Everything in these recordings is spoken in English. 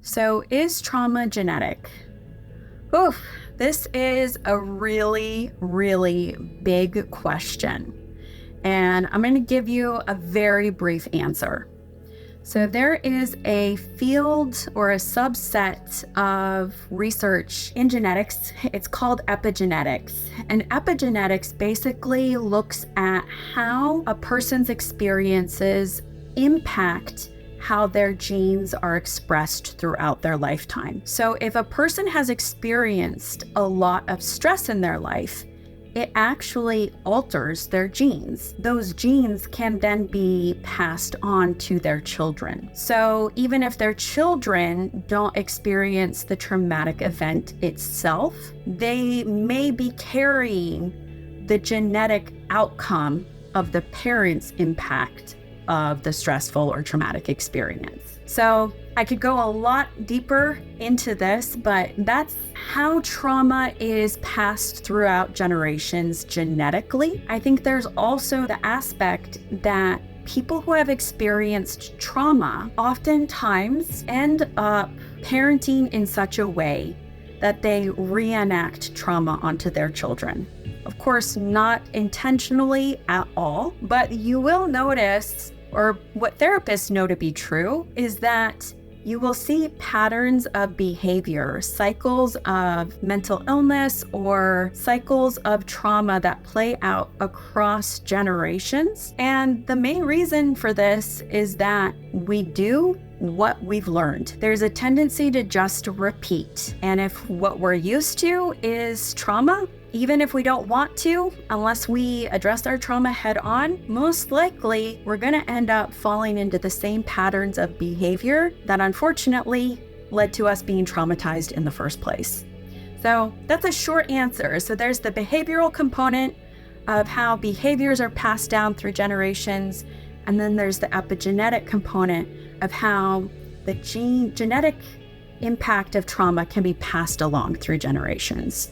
So, is trauma genetic? Oof, this is a really, really big question. And I'm going to give you a very brief answer. So there is a field or a subset of research in genetics. It's called epigenetics. And epigenetics basically looks at how a person's experiences impact how their genes are expressed throughout their lifetime. So if a person has experienced a lot of stress in their life, it actually alters their genes. Those genes can then be passed on to their children. So even if their children don't experience the traumatic event itself, they may be carrying the genetic outcome of the parents' impact of the stressful or traumatic experience. So I could go a lot deeper into this, but that's how trauma is passed throughout generations genetically. I think there's also the aspect that people who have experienced trauma oftentimes end up parenting in such a way that they reenact trauma onto their children. Of course, not intentionally at all, but you will notice, or what therapists know to be true, is that you will see patterns of behavior, cycles of mental illness, or cycles of trauma that play out across generations. And the main reason for this is that we do what we've learned. There's a tendency to just repeat. And if what we're used to is trauma, even if we don't want to, unless we address our trauma head on, most likely we're going to end up falling into the same patterns of behavior that unfortunately led to us being traumatized in the first place. So that's a short answer. So there's the behavioral component of how behaviors are passed down through generations. And then there's the epigenetic component of how the genetic impact of trauma can be passed along through generations.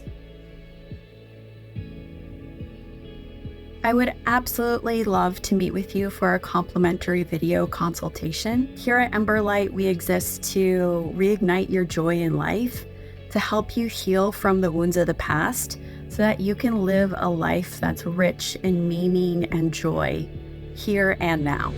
I would absolutely love to meet with you for a complimentary video consultation. Here at Ember, we exist to reignite your joy in life, to help you heal from the wounds of the past, so that you can live a life that's rich in meaning and joy here and now.